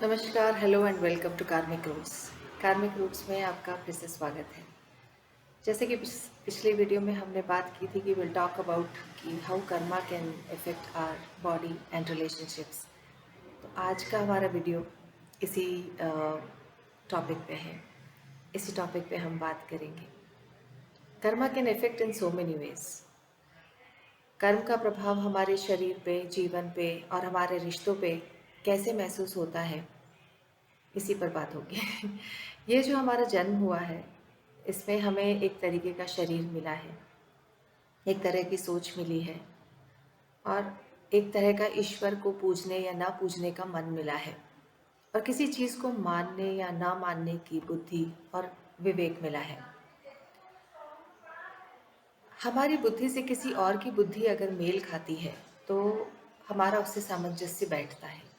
नमस्कार, hello and welcome to कार्मिक roots. कार्मिक रूट्स में आपका फिर से स्वागत है। जैसे कि पिछले वीडियो में हमने बात की थी कि विल टॉक अबाउट कि how karma can affect our body and relationships. तो आज का हमारा वीडियो इसी टॉपिक पे है। इसी टॉपिक पे हम बात करेंगे। Karma can affect in so many ways. कर्म का प्रभाव हमारे शरीर पे, जीवन पे और हमारे रिश्तों पे कैसे महसूस होता है, इसी पर बात होगी। ये जो हमारा जन्म हुआ है, इसमें हमें एक तरीके का शरीर मिला है, एक तरह की सोच मिली है और एक तरह का ईश्वर को पूजने या ना पूजने का मन मिला है और किसी चीज़ को मानने या ना मानने की बुद्धि और विवेक मिला है। हमारी बुद्धि से किसी और की बुद्धि अगर मेल खाती है तो हमारा उससे सामंजस्य बैठता है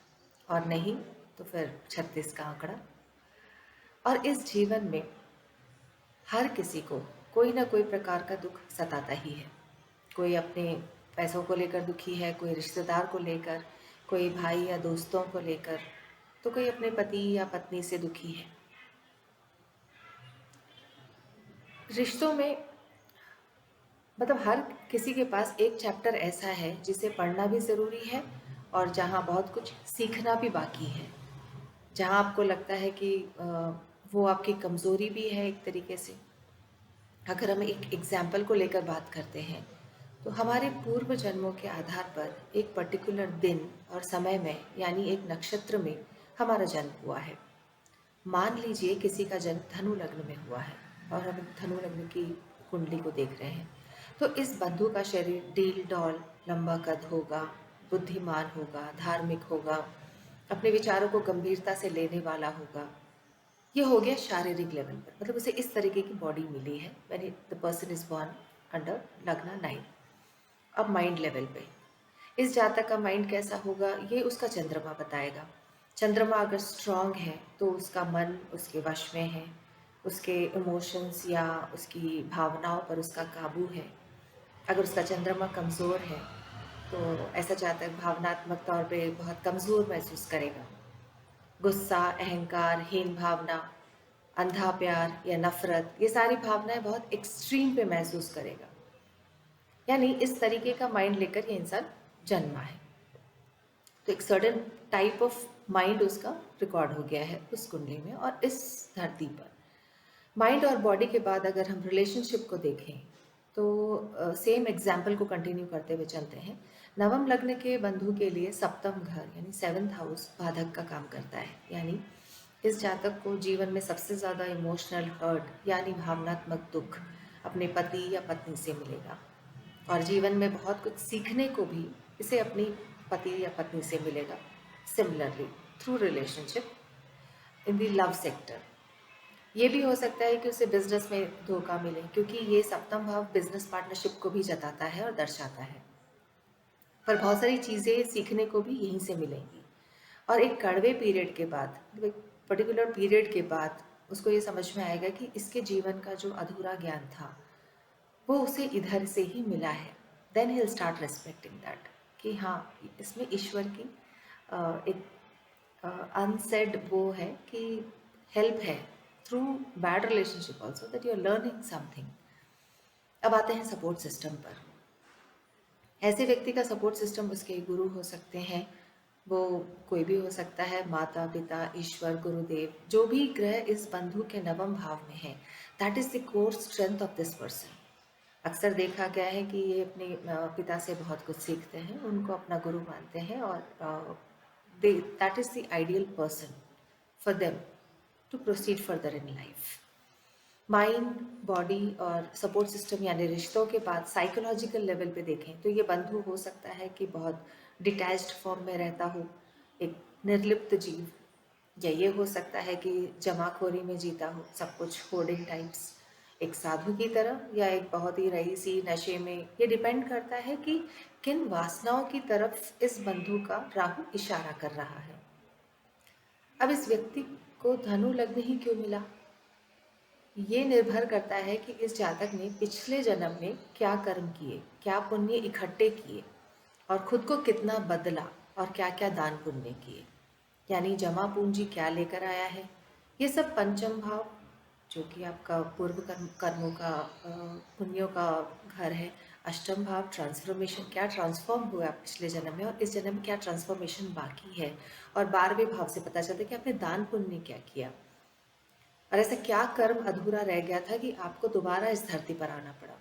और नहीं तो फिर 36 का आंकड़ा। और इस जीवन में हर किसी को कोई ना कोई प्रकार का दुख सताता ही है। कोई अपने पैसों को लेकर दुखी है, कोई रिश्तेदार को लेकर, कोई भाई या दोस्तों को लेकर, तो कोई अपने पति या पत्नी से दुखी है। रिश्तों में मतलब हर किसी के पास एक चैप्टर ऐसा है जिसे पढ़ना भी ज़रूरी है और जहाँ बहुत कुछ सीखना भी बाकी है। जहाँ आपको लगता है कि वो आपकी कमज़ोरी भी है एक तरीके से। अगर हम एक एग्जाम्पल को लेकर बात करते हैं तो हमारे पूर्व जन्मों के आधार पर एक पर्टिकुलर दिन और समय में यानी एक नक्षत्र में हमारा जन्म हुआ है। मान लीजिए किसी का जन्म धनु लग्न में हुआ है और हम धनु लग्न की कुंडली को देख रहे हैं, तो इस बंधु का शरीर डील डॉल लंबा कद होगा, बुद्धिमान होगा, धार्मिक होगा, अपने विचारों को गंभीरता से लेने वाला होगा। ये हो गया शारीरिक लेवल पर, मतलब उसे इस तरीके की बॉडी मिली है when the person is born under लग्न 9। अब माइंड लेवल पे इस जातक का माइंड कैसा होगा ये उसका चंद्रमा बताएगा। चंद्रमा अगर स्ट्रांग है तो उसका मन उसके वश में है, उसके इमोशंस या उसकी भावनाओं पर उसका काबू है। अगर उसका चंद्रमा कमज़ोर है तो ऐसा जातक भावनात्मक तौर पे बहुत कमज़ोर महसूस करेगा। गुस्सा, अहंकार, हीन भावना, अंधा प्यार या नफरत, ये सारी भावनाएं बहुत एक्सट्रीम पे महसूस करेगा। यानी इस तरीके का माइंड लेकर ये इंसान जन्मा है। तो एक सर्टेन टाइप ऑफ माइंड उसका रिकॉर्ड हो गया है उस कुंडली में और इस धरती पर। माइंड और बॉडी के बाद अगर हम रिलेशनशिप को देखें तो सेम एग्जाम्पल को कंटिन्यू करते हुए चलते हैं। नवम लग्न के बंधु के लिए सप्तम घर यानी 7th हाउस बाधक का काम करता है। यानी इस जातक को जीवन में सबसे ज़्यादा इमोशनल हर्ट यानी भावनात्मक दुख अपने पति या पत्नी से मिलेगा और जीवन में बहुत कुछ सीखने को भी इसे अपनी पति या पत्नी से मिलेगा। Similarly through relationship in the love sector ये भी हो सकता है कि उसे बिजनेस में धोखा मिले, क्योंकि ये सप्तम भाव बिजनेस पार्टनरशिप को भी जताता है और दर्शाता है। पर बहुत सारी चीज़ें सीखने को भी यहीं से मिलेंगी और एक कड़वे पीरियड के बाद, मतलब एक पर्टिकुलर पीरियड के बाद उसको ये समझ में आएगा कि इसके जीवन का जो अधूरा ज्ञान था वो उसे इधर से ही मिला है। Then he will start respecting that कि हाँ, इसमें ईश्वर की एक अनसेड वो है कि हेल्प है through bad relationship also, that you are learning something. अब आते हैं सपोर्ट सिस्टम पर। ऐसे व्यक्ति का सपोर्ट सिस्टम उसके गुरु हो सकते हैं, वो कोई भी हो सकता है, माता पिता, ईश्वर, गुरुदेव, जो भी ग्रह इस बंधु के नवम भाव में है, that is the core strength of this person. अक्सर देखा गया है कि ये अपने पिता से बहुत कुछ सीखते हैं, उनको अपना गुरु मानते हैं और that is the ideal person for them to proceed further in life. Mind, body और सपोर्ट सिस्टम यानी रिश्तों के बाद साइकोलॉजिकल लेवल पे देखें तो ये बंधु हो सकता है कि बहुत डिटैच्ड फॉर्म में रहता हो, एक निर्लिप्त जीव, या ये हो सकता है कि जमाखोरी में जीता हो, सब कुछ होर्डिंग टाइप्स, एक साधु की तरह या एक बहुत ही रईसी नशे में। ये डिपेंड करता है कि किन वासनाओं की तरफ इस बंधु का राहु इशारा कर रहा है। अब इस व्यक्ति को धनु लग्न ही क्यों मिला, ये निर्भर करता है कि इस जातक ने पिछले जन्म में क्या कर्म किए, क्या पुण्य इकट्ठे किए और खुद को कितना बदला और क्या क्या दान पुण्य किए। यानी जमा पूंजी क्या लेकर आया है। ये सब पंचम भाव जो कि आपका पूर्व कर्मों का पुण्यों का घर है। अष्टम भाव ट्रांसफॉर्मेशन, क्या ट्रांसफॉर्म हुआ पिछले जन्म में और इस जन्म में क्या ट्रांसफॉर्मेशन बाकी है। और 12वें भाव से पता चलता है कि आपने दान पुण्य क्या किया और ऐसा क्या कर्म अधूरा रह गया था कि आपको दोबारा इस धरती पर आना पड़ा।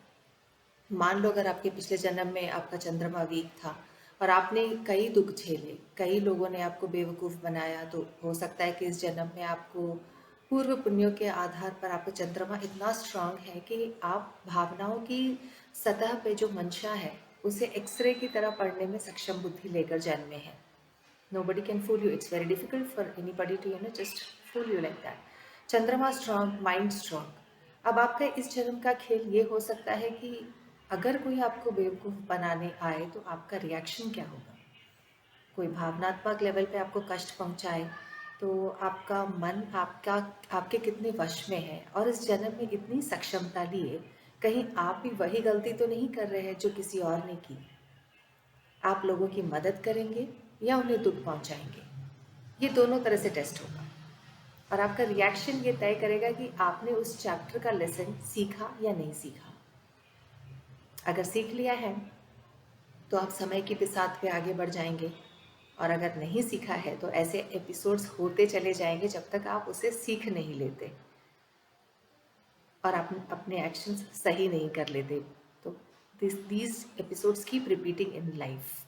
मान लो अगर आपके पिछले जन्म में आपका चंद्रमा वीक था और आपने कई दुख झेले, कई लोगों ने आपको बेवकूफ़ बनाया, तो हो सकता है कि इस जन्म में आपको पूर्व पुण्यों के आधार पर आपका चंद्रमा इतना स्ट्रांग है कि आप भावनाओं की सतह पे जो मंशा है उसे एक्सरे की तरह पढ़ने में सक्षम बुद्धि लेकर जन्मे हैं। Nobody can fool you. It's very difficult for anybody to just fool you like that. चंद्रमा स्ट्रांग, माइंड स्ट्रांग। अब आपका इस जन्म का खेल ये हो सकता है कि अगर कोई आपको बेवकूफ़ बनाने आए तो आपका रिएक्शन क्या होगा। कोई भावनात्मक लेवल पे आपको कष्ट पहुंचाए तो आपका मन आपके कितने वश में है और इस जन्म में इतनी सक्षमता लिए कहीं आप भी वही गलती तो नहीं कर रहे हैं जो किसी और ने की। आप लोगों की मदद करेंगे या उन्हें दुख पहुंचाएंगे, ये दोनों तरह से टेस्ट होगा और आपका रिएक्शन ये तय करेगा कि आपने उस चैप्टर का लेसन सीखा या नहीं सीखा। अगर सीख लिया है तो आप समय के साथ पे आगे बढ़ जाएंगे और अगर नहीं सीखा है तो ऐसे एपिसोड्स होते चले जाएंगे जब तक आप उसे सीख नहीं लेते और आप अपने एक्शंस सही नहीं कर लेते। तो these episodes keep repeating in life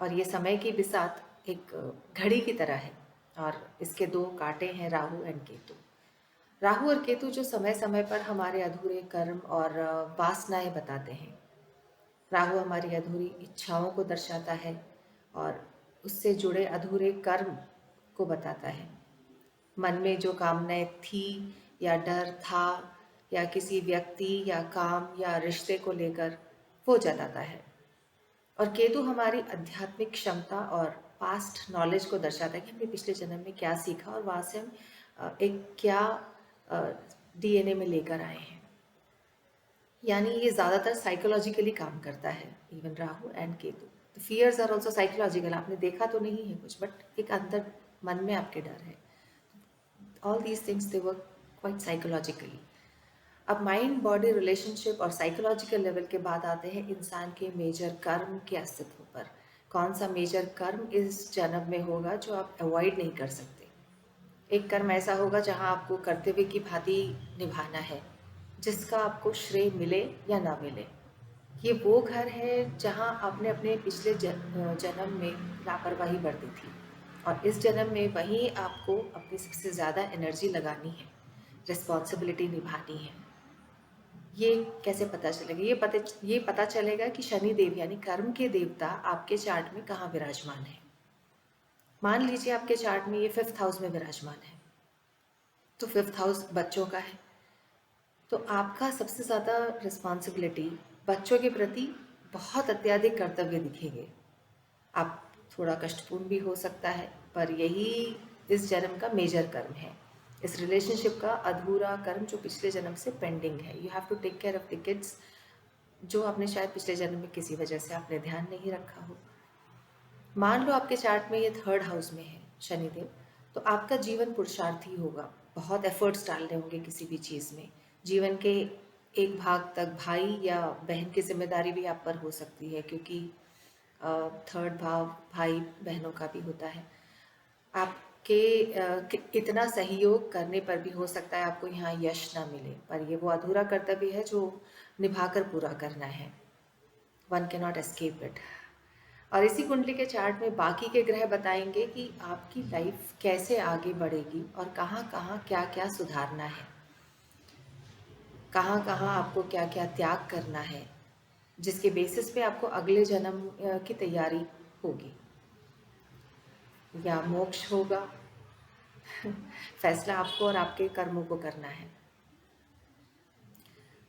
और ये समय की बिसात एक घड़ी की तरह है और इसके दो कांटे हैं, राहु एंड केतु। राहु और केतु जो समय समय पर हमारे अधूरे कर्म और वासनाएं बताते हैं। राहु हमारी अधूरी इच्छाओं को दर्शाता है और उससे जुड़े अधूरे कर्म को बताता है। मन में जो कामनाएं थी या डर था या किसी व्यक्ति या काम या रिश्ते को लेकर वो जताता है। और केतु हमारी आध्यात्मिक क्षमता और पास्ट नॉलेज को दर्शाता है कि हमने पिछले जन्म में क्या सीखा और वहाँ से हम एक क्या डीएनए में लेकर आए हैं। यानी ये ज़्यादातर साइकोलॉजिकली काम करता है, इवन राहु एंड केतु। तो फियर्स आर ऑल्सो साइकोलॉजिकल, आपने देखा तो नहीं है कुछ बट एक अंदर मन में आपके डर है। All these things they work quite psychologically. अब माइंड बॉडी रिलेशनशिप और साइकोलॉजिकल लेवल के बाद आते हैं इंसान के मेजर कर्म के अस्तित्व पर। कौन सा मेजर कर्म इस जन्म में होगा जो आप अवॉइड नहीं कर सकते। एक कर्म ऐसा होगा जहां आपको कर्तव्य की भांति निभाना है, जिसका आपको श्रेय मिले या ना मिले। ये वो घर है जहां आपने अपने पिछले जन्म में लापरवाही बरती थी और इस जन्म में वहीं आपको अपनी सबसे ज़्यादा एनर्जी लगानी है, रिस्पॉन्सिबिलिटी निभानी है। ये कैसे पता चलेगा? ये पता चलेगा कि शनि देव यानी कर्म के देवता आपके चार्ट में कहाँ विराजमान है। मान लीजिए आपके चार्ट में ये 5th हाउस में विराजमान है, तो 5th हाउस बच्चों का है, तो आपका सबसे ज़्यादा रिस्पॉन्सिबिलिटी बच्चों के प्रति बहुत अत्यधिक कर्तव्य दिखेंगे। आप थोड़ा कष्टपूर्ण भी हो सकता है पर यही इस जन्म का मेजर कर्म है, इस रिलेशनशिप का अधूरा कर्म जो पिछले जन्म से पेंडिंग है। You have to take care of the kids जो आपने शायद पिछले जन्म में किसी वजह से आपने ध्यान नहीं रखा हो। मान लो आपके चार्ट में ये 3rd हाउस में है शनिदेव, तो आपका जीवन पुरुषार्थी होगा, बहुत एफर्ट्स डालने होंगे किसी भी चीज़ में। जीवन के एक भाग तक भाई या बहन की जिम्मेदारी भी आप पर हो सकती है क्योंकि 3rd भाव भाई बहनों का भी होता है। आपके इतना सहयोग करने पर भी हो सकता है आपको यहाँ यश ना मिले, पर ये वो अधूरा कर्तव्य है जो निभाकर पूरा करना है। One can not escape it. और इसी कुंडली के चार्ट में बाकी के ग्रह बताएंगे कि आपकी लाइफ कैसे आगे बढ़ेगी और कहाँ कहाँ क्या क्या सुधारना है, कहाँ कहाँ आपको क्या क्या त्याग करना है, जिसके बेसिस पे आपको अगले जन्म की तैयारी होगी या मोक्ष होगा। फैसला आपको और आपके कर्मों को करना है।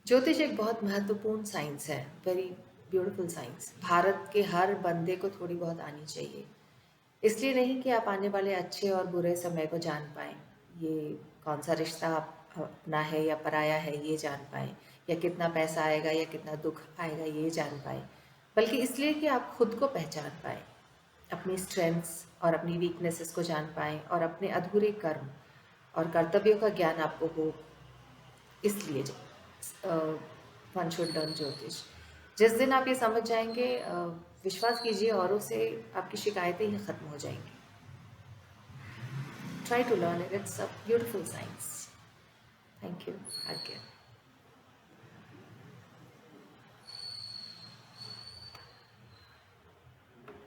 ज्योतिष एक बहुत महत्वपूर्ण साइंस है, वेरी ब्यूटीफुल साइंस। भारत के हर बंदे को थोड़ी बहुत आनी चाहिए, इसलिए नहीं कि आप आने वाले अच्छे और बुरे समय को जान पाएँ, ये कौन सा रिश्ता आप अपना है या पराया है ये जान पाएँ, या कितना पैसा आएगा या कितना दुख आएगा ये जान पाएँ, बल्कि इसलिए कि आप खुद को पहचान पाएँ। अपनी स्ट्रेंथ्स और अपनी वीकनेसेस को जान पाएँ और अपने अधूरे कर्म और कर्तव्यों का ज्ञान आपको हो, इसलिए वन शुड लर्न ज्योतिष। जिस दिन आप ये समझ जाएंगे, विश्वास कीजिए, औरों से आपकी शिकायतें ही ख़त्म हो जाएंगी। Try to learn it, it's a beautiful science. Thank you. आज्ञा।